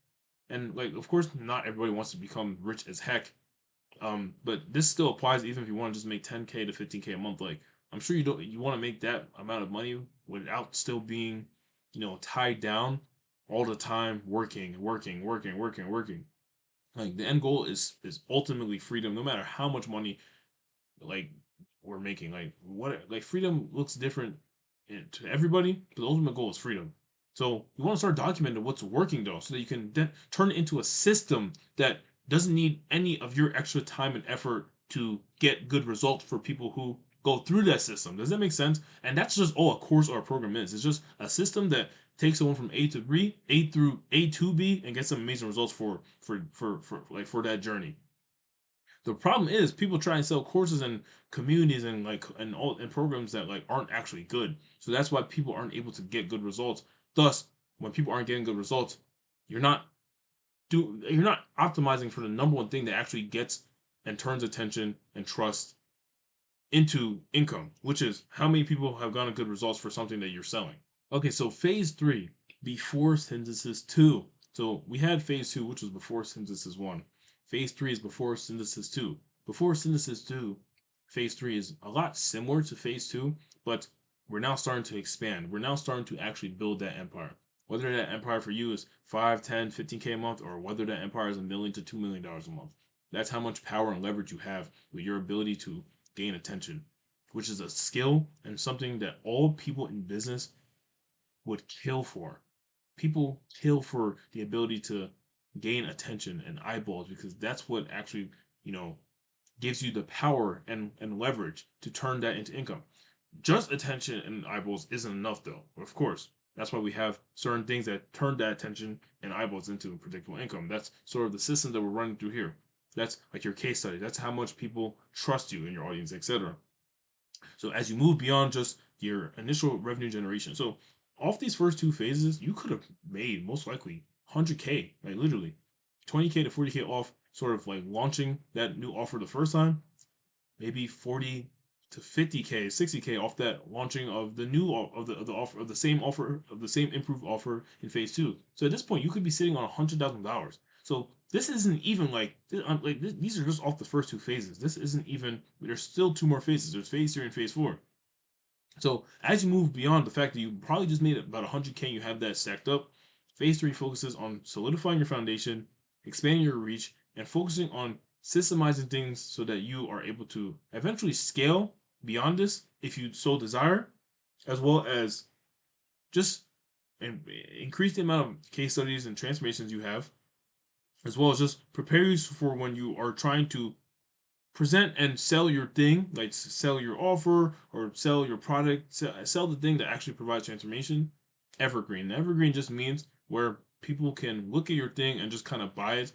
And like, of course, not everybody wants to become rich as heck. But this still applies even if you want to just make 10K to 15K a month. Like, I'm sure you want to make that amount of money without still being, tied down all the time, working. Like the end goal is ultimately freedom, no matter how much money like we're making. Like freedom looks different to everybody, but the ultimate goal is freedom. So you want to start documenting what's working though, so that you can then turn it into a system that doesn't need any of your extra time and effort to get good results for people who go through that system. Does that make sense? And that's just all a course or a program is. It's just a system that takes someone from A to B, A through A to B, and gets some amazing results for that journey. The problem is people try and sell courses and communities and and programs that like aren't actually good. So that's why people aren't able to get good results. Thus, when people aren't getting good results, you're not you're not optimizing for the number one thing that actually gets and turns attention and trust into income, which is how many people have gotten good results for something that you're selling. Okay, so phase three, before synthesis two. So we had phase two, which was before synthesis one. Phase three is before synthesis two. Before synthesis two, phase three is a lot similar to phase two, but we're now starting to expand. We're now starting to actually build that empire. Whether that empire for you is 5, 10, 15K a month, or whether that empire is $1 million to $2 million a month. That's how much power and leverage you have with your ability to gain attention, which is a skill and something that all people in business would kill for. People kill for the ability to gain attention and eyeballs, because that's what actually, gives you the power and leverage to turn that into income. Just attention and eyeballs isn't enough though, of course. That's why we have certain things that turn that attention and eyeballs into predictable income. That's sort of the system that we're running through here. That's like your case study. That's how much people trust you in your audience, etc. So as you move beyond just your initial revenue generation, so off these first two phases, you could have made most likely 100K, like literally 20K to 40K off sort of like launching that new offer the first time, maybe 40 to 50K, 60K off that launching of the new of the offer of the same improved offer in phase two. So at this point, you could be sitting on $100,000. So this isn't even these are just off the first two phases. This isn't even. There's still two more phases. There's phase three and phase four. So as you move beyond the fact that you probably just made about 100K, you have that stacked up. Phase three focuses on solidifying your foundation, expanding your reach, and focusing on systemizing things so that you are able to eventually scale beyond this if you so desire, as well as just increase the amount of case studies and transformations you have, as well as just prepare you for when you are trying to present and sell your thing, like sell your offer or sell your product, sell the thing that actually provides transformation. Evergreen. Evergreen just means where people can look at your thing and just kind of buy it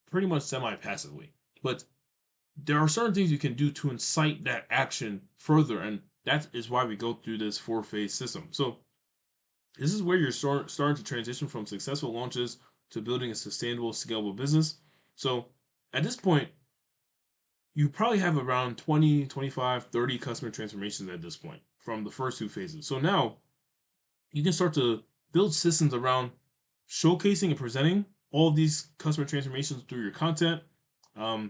pretty much semi passively. But there are certain things you can do to incite that action further, and that is why we go through this 4-phase system. So this is where you're starting to transition from successful launches to building a sustainable, scalable business. So at this point, you probably have around 20, 25, 30 customer transformations at this point from the first two phases. So now you can start to build systems around showcasing and presenting all of these customer transformations through your content,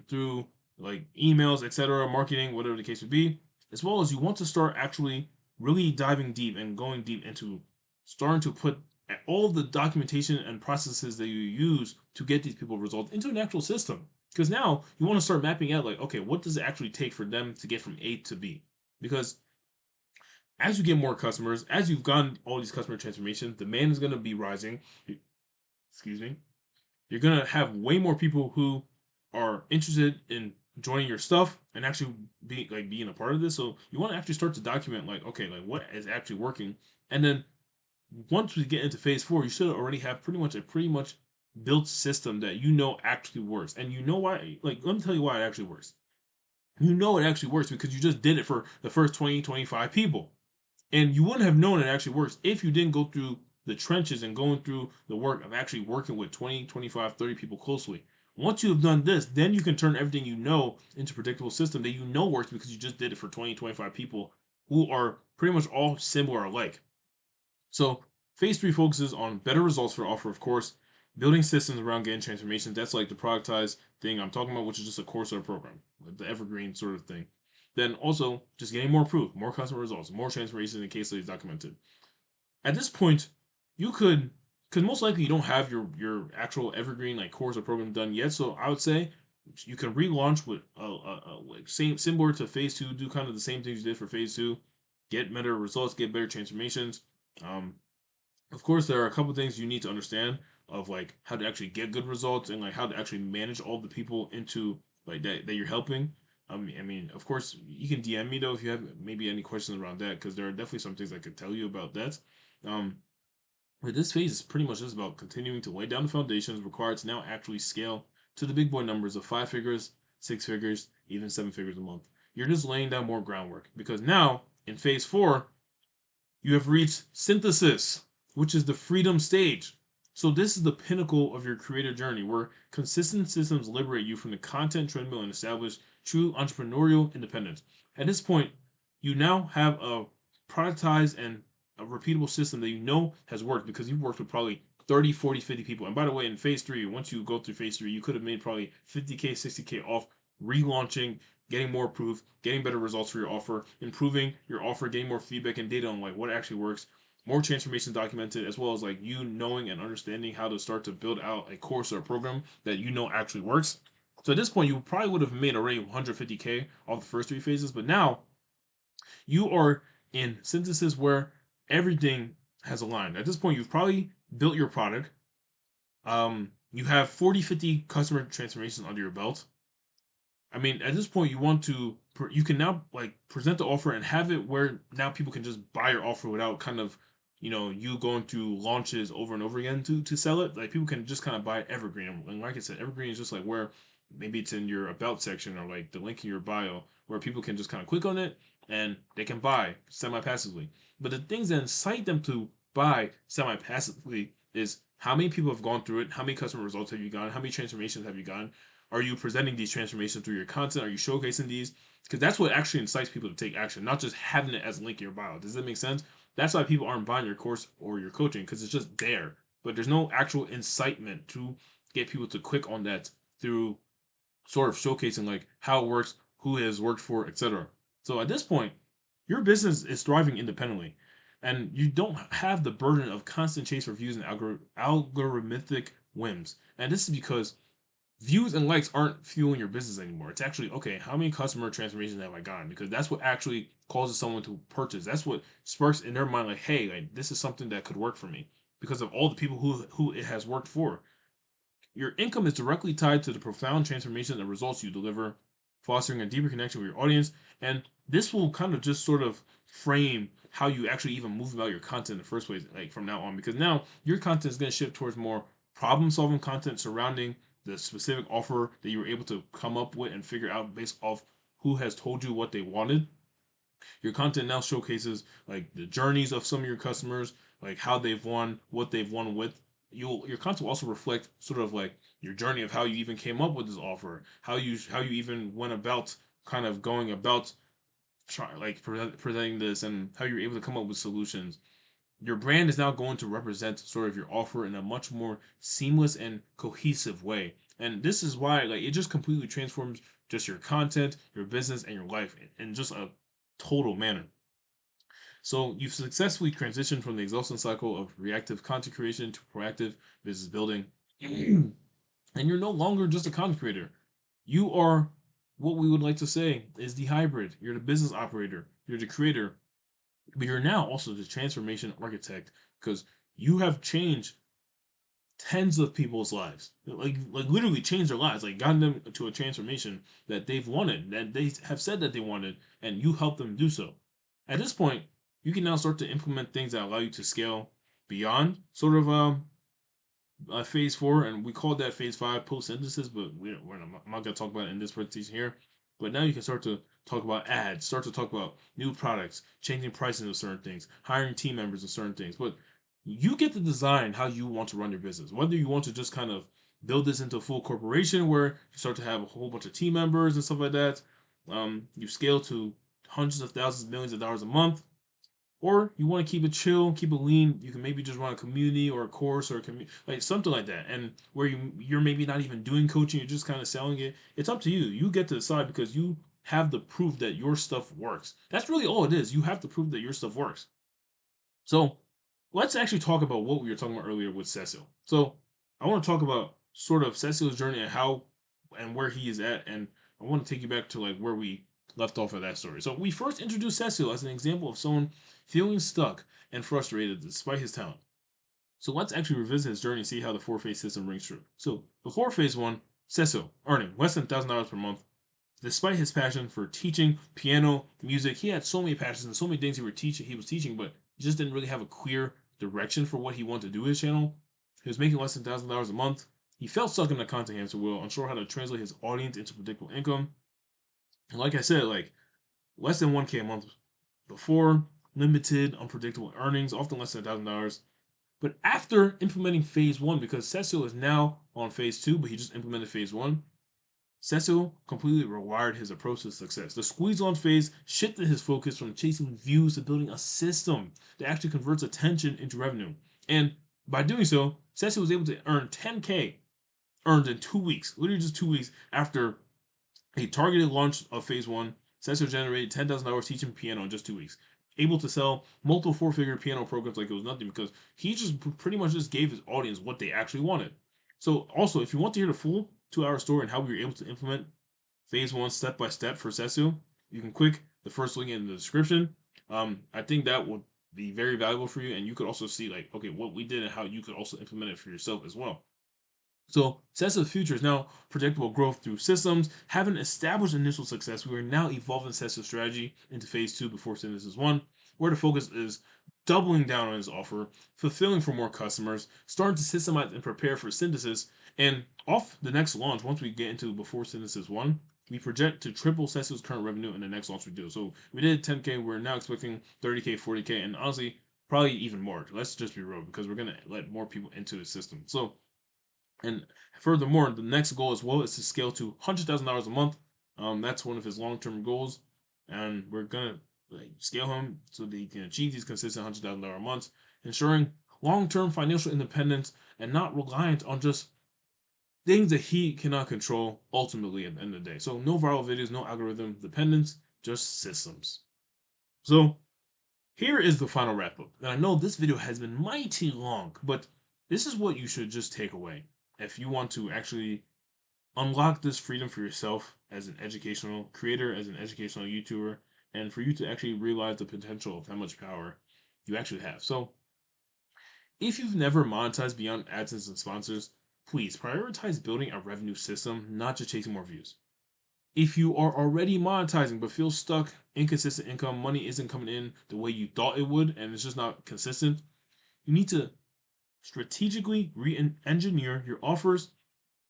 through like emails, etc., marketing, whatever the case would be, as well as you want to start actually really diving deep and going deep into starting to put all of the documentation and processes that you use to get these people results into an actual system. Because now you want to start mapping out like, okay, what does it actually take for them to get from A to B? Because as you get more customers, as you've gotten all these customer transformations, demand is going to be rising. Excuse me. You're going to have way more people who are interested in joining your stuff and actually being a part of this. So you want to actually start to document like, okay, like what is actually working, and then once we get into phase four, you should already have pretty much built system that you know actually works, and you know why. Like, let me tell you why it actually works. You know it actually works because you just did it for the first 20, 25 people. And you wouldn't have known it actually works if you didn't go through the trenches and going through the work of actually working with 20, 25, 30 people closely. Once you have done this, then you can turn everything you know into a predictable system that you know works because you just did it for 20, 25 people who are pretty much all similar alike. So phase three focuses on better results for offer, of course, building systems around getting transformations. That's like the productized thing I'm talking about, which is just a course or a program, like the evergreen sort of thing. Then also just getting more proof, more customer results, more transformations in case studies documented. At this point, you could, because most likely you don't have your actual evergreen like course or program done yet. So I would say you can relaunch with like same similar to phase two, do kind of the same things you did for phase two, get better results, get better transformations. Um, of course, there are a couple things you need to understand of like how to actually get good results and like how to actually manage all the people into like that you're helping. I mean, of course, you can DM me though if you have maybe any questions around that because there are definitely some things I could tell you about that. Um, but this phase is pretty much just about continuing to lay down the foundations required to now actually scale to the big boy numbers of 5 figures, 6 figures, even 7 figures a month. You're just laying down more groundwork because now in phase four, you have reached synthesis, which is the freedom stage. So this is the pinnacle of your creator journey where consistent systems liberate you from the content treadmill and establish true entrepreneurial independence. At this point, you now have a productized and a repeatable system that you know has worked because you've worked with probably 30, 40, 50 people. And by the way, in phase three, once you go through phase three, you could have made probably 50K, 60K off relaunching, getting more proof, getting better results for your offer, improving your offer, getting more feedback and data on like what actually works, more transformation documented, as well as like you knowing and understanding how to start to build out a course or a program that you know actually works. So at this point, you probably would have made already 150K off the first three phases, but now you are in synthesis where everything has aligned. At this point, you've probably built your product. You have 40, 50 customer transformations under your belt. I mean, at this point, you want to you can now like present the offer and have it where now people can just buy your offer without kind of you going through launches over and over again to sell it. Like people can just kind of buy evergreen. And like I said, evergreen is just like where maybe it's in your about section or like the link in your bio where people can just kind of click on it and they can buy semi passively. But the things that incite them to buy semi passively is how many people have gone through it, how many customer results have you gotten, how many transformations have you gotten, are you presenting these transformations through your content? Are you showcasing these? Because that's what actually incites people to take action, not just having it as a link in your bio. Does that make sense? That's why people aren't buying your course or your coaching because it's just there. But there's no actual incitement to get people to click on that through sort of showcasing like how it works, who it has worked for, etc. So at this point, your business is thriving independently, and you don't have the burden of constant chase for views and algorithmic whims. And this is because views and likes aren't fueling your business anymore. It's actually, okay, how many customer transformations have I gotten? Because that's what actually causes someone to purchase. That's what sparks in their mind, like, hey, like this is something that could work for me because of all the people who it has worked for. Your income is directly tied to the profound transformation and results you deliver, fostering a deeper connection with your audience. And this will kind of just sort of frame how you actually even move about your content in the first place, like from now on, because now your content is going to shift towards more problem solving content surrounding the specific offer that you were able to come up with and figure out based off who has told you what they wanted. Your content now showcases like the journeys of some of your customers, like how they've won, what they've won with. Your content will also reflect sort of like your journey of how you even came up with this offer, how you even went about kind of going about presenting this, and how you're able to come up with solutions. Your brand is now going to represent sort of your offer in a much more seamless and cohesive way. And this is why like it just completely transforms just your content, your business, and your life in just a total manner. So you've successfully transitioned from the exhausting cycle of reactive content creation to proactive business building. And you're no longer just a content creator. You are what we would like to say is the hybrid. You're the business operator. You're the creator, but you're now also the transformation architect because you have changed tens of people's lives, like literally changed their lives, like gotten them to a transformation that they've wanted, that they have said that they wanted, and you help them do so. At this point, you can now start to implement things that allow you to scale beyond sort of phase four, and we called that phase five post synthesis, but I'm not going to talk about it in this presentation here. But now you can start to talk about ads, start to talk about new products, changing pricing of certain things, hiring team members of certain things. But you get to design how you want to run your business. Whether you want to just kind of build this into a full corporation where you start to have a whole bunch of team members and stuff like that, you scale to hundreds of thousands, millions of dollars a month, or you want to keep it chill, keep it lean. You can maybe just run a community or a course or like something like that, and where you're maybe not even doing coaching, you're just kind of selling it. It's up to you. You get to decide because you have the proof that your stuff works. That's really all it is. You have to prove that your stuff works. So let's actually talk about what we were talking about earlier with Cecil. So I want to talk about sort of Cecil's journey and how and where he is at, and I want to take you back to like where we left off of that story. So we first introduced Cecil as an example of someone feeling stuck and frustrated despite his talent. So let's actually revisit his journey and see how the four-phase system rings true. So before phase one, Cecil earning less than $1,000 per month. Despite his passion for teaching, piano, music, he had so many passions and so many things he was teaching, but he just didn't really have a clear direction for what he wanted to do with his channel. He was making less than $1,000 a month. He felt stuck in the content hamster wheel, unsure how to translate his audience into predictable income. And like I said, like less than 1K a month before, limited, unpredictable earnings, often less than $1,000. But after implementing phase one, because Cecil is now on phase two, but he just implemented phase one, Cecil completely rewired his approach to success. The squeeze on phase shifted his focus from chasing views to building a system that actually converts attention into revenue. And by doing so, Cecil was able to earn 10K earned in 2 weeks, literally just 2 weeks after a targeted launch of phase one. Cecil generated $10,000 teaching piano in just 2 weeks. Able to sell multiple four-figure piano programs like it was nothing because he just pretty much just gave his audience what they actually wanted. So also, if you want to hear the full 2 hour story and how we were able to implement phase one step by step for Cecil, you can click the first link in the description. I think that would be very valuable for you, and you could also see like okay what we did and how you could also implement it for yourself as well. So Cecil's future is now predictable growth through systems. Having established initial success, we are now evolving Cecil's strategy into phase two before synthesis one, where the focus is doubling down on his offer, fulfilling for more customers, starting to systemize and prepare for synthesis, and off the next launch, once we get into before synthesis one, we project to triple Cecil's current revenue in the next launch we do. So we did 10K, we're now expecting 30K, 40K, and honestly, probably even more. Let's just be real because we're gonna let more people into the system. So and furthermore, the next goal as well is to scale to $100,000 a month. That's one of his long-term goals, and we're gonna like scale him so that he can achieve these consistent $100,000 months, ensuring long-term financial independence and not reliant on just things that he cannot control. Ultimately, at the end of the day, so no viral videos, no algorithm dependence, just systems. So here is the final wrap up. And I know this video has been mighty long, but this is what you should just take away if you want to actually unlock this freedom for yourself as an educational creator, as an educational YouTuber, and for you to actually realize the potential of how much power you actually have. So, if you've never monetized beyond AdSense and sponsors, please prioritize building a revenue system, not just chasing more views. If you are already monetizing but feel stuck, inconsistent income, money isn't coming in the way you thought it would, and it's just not consistent, you need to strategically re-engineer your offers,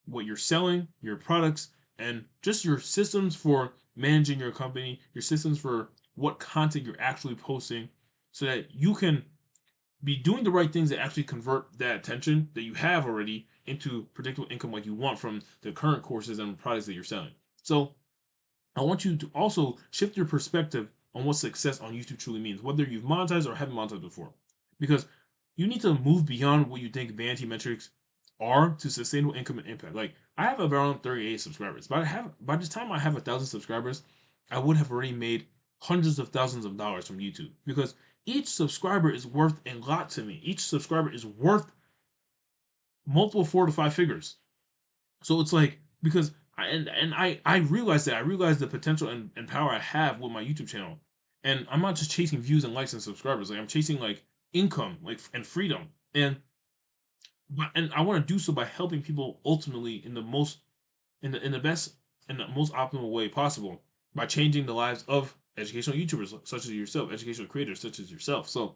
what you're selling, your products, and just your systems for managing your company, your systems for what content you're actually posting, so that you can be doing the right things that actually convert that attention that you have already into predictable income like you want from the current courses and products that you're selling. So I want you to also shift your perspective on what success on YouTube truly means, whether you've monetized or haven't monetized before. Because you need to move beyond what you think vanity metrics are to sustainable income and impact. Like I have around 38 subscribers, but by the time I have 1,000 subscribers, I would have already made hundreds of thousands of dollars from YouTube because each subscriber is worth a lot to me. Each subscriber is worth multiple 4 to 5 figures. So it's like because I realized that I realized the potential and power I have with my YouTube channel, and I'm not just chasing views and likes and subscribers. Like I'm chasing like income, like and freedom, and I want to do so by helping people ultimately in the most in the best in the most optimal way possible by changing the lives of educational YouTubers such as yourself, educational creators such as yourself. So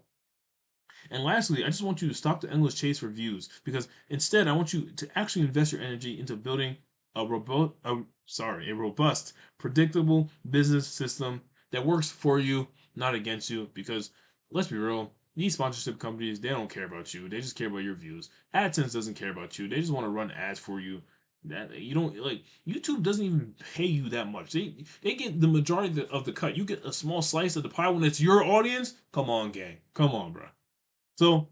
and lastly, I just want you to stop the endless chase for views because instead, I want you to actually invest your energy into building a robust, predictable business system that works for you, not against you. Because let's be real, these sponsorship companies they don't care about you. They just care about your views. AdSense doesn't care about you. They just want to run ads for you. That you don't like. YouTube doesn't even pay you that much. They get the majority of the cut. You get a small slice of the pie when it's your audience. Come on, gang. Come on, bro. So,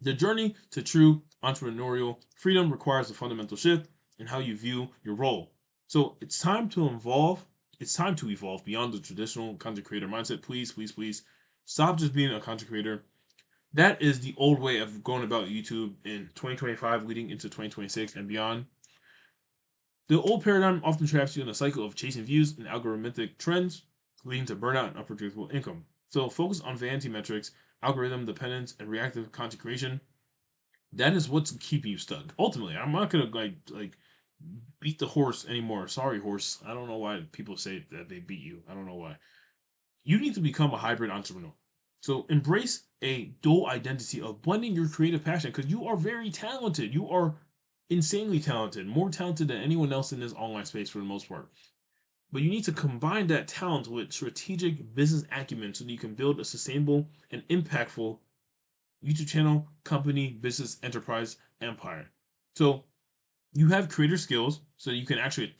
the journey to true entrepreneurial freedom requires a fundamental shift in how you view your role. So, it's time to evolve. It's time to evolve beyond the traditional content creator mindset. Please, please, please stop just being a content creator. That is the old way of going about YouTube in 2025, leading into 2026 and beyond. The old paradigm often traps you in a cycle of chasing views and algorithmic trends, leading to burnout and unpredictable income. So focus on vanity metrics, algorithm dependence, and reactive content creation. That is what's keeping you stuck. Ultimately, I'm not gonna like beat the horse anymore. Sorry, horse. I don't know why people say that they beat you. I don't know why. You need to become a hybrid entrepreneur. So embrace a dual identity of blending your creative passion because you are very talented. You are insanely talented, more talented than anyone else in this online space for the most part. But you need to combine that talent with strategic business acumen so that you can build a sustainable and impactful YouTube channel, company, business, enterprise, empire. So you have creator skills so you can actually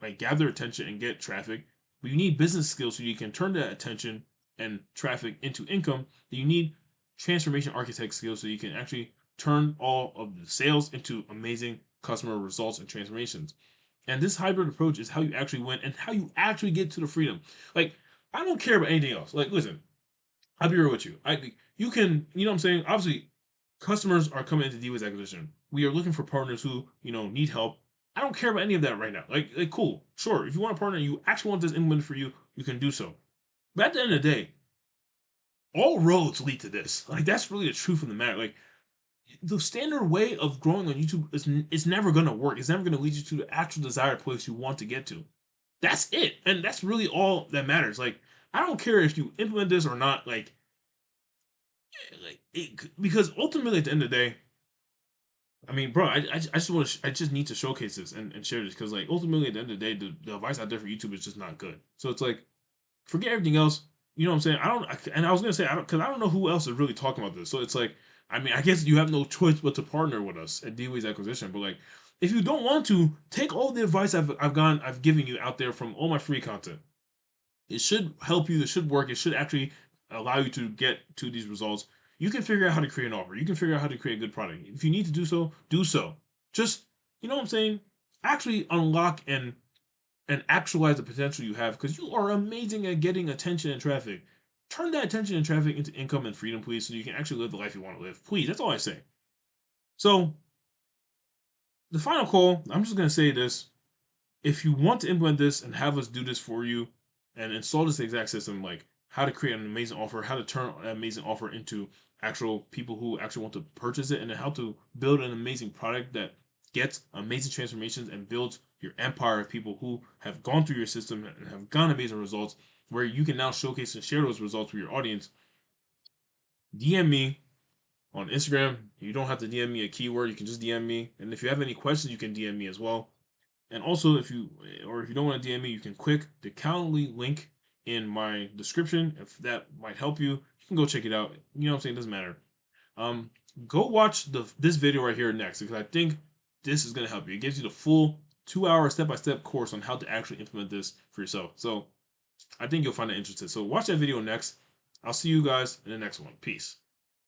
like gather attention and get traffic, but you need business skills so you can turn that attention and traffic into income. You need transformation architect skills so you can actually turn all of the sales into amazing customer results and transformations. And this hybrid approach is how you actually win and how you actually get to the freedom. Like, I don't care about anything else. Like, listen, I'll be real with you. You can, you know what I'm saying? Obviously, customers are coming into D-Ways acquisition. We are looking for partners who, need help. I don't care about any of that right now. Like cool. Sure. If you want a partner and you actually want this implemented for you, you can do so. But at the end of the day, all roads lead to this. Like that's really the truth of the matter. Like the standard way of growing on YouTube is never gonna work. It's never gonna lead you to the actual desired place you want to get to. That's it, and that's really all that matters. Like I don't care if you implement this or not. Because ultimately at the end of the day, I mean, bro, I just need to showcase this and share this because like ultimately at the end of the day, the advice out there for YouTube is just not good. So it's like forget everything else. You know what I'm saying? And I was gonna say I don't because I don't know who else is really talking about this. So it's like, I mean, I guess you have no choice but to partner with us at D-Ways Acquisition. But like, if you don't want to, take all the advice I've given you out there from all my free content. It should help you. It should work. It should actually allow you to get to these results. You can figure out how to create an offer. You can figure out how to create a good product. If you need to do so, do so. Just you know what I'm saying? Actually unlock and actualize the potential you have because you are amazing at getting attention and traffic. Turn that attention and traffic into income and freedom, please, so you can actually live the life you want to live. Please, that's all I say. So, the final call, I'm just going to say this. If you want to implement this and have us do this for you and install this exact system, like how to create an amazing offer, how to turn an amazing offer into actual people who actually want to purchase it, and then how to build an amazing product that gets amazing transformations and builds your empire of people who have gone through your system and have gotten amazing results, where you can now showcase and share those results with your audience. DM me on Instagram. You don't have to DM me a keyword, you can just DM me. And if you have any questions, you can DM me as well. And also, if you don't want to DM me, you can click the Calendly link in my description. If that might help you, you can go check it out. You know what I'm saying? It doesn't matter. Um, Go watch this video right here next because I think this is gonna help you. It gives you the full 2 hour step-by-step course on how to actually implement this for yourself. So I think you'll find it interesting. So watch that video next. I'll see you guys in the next one. Peace.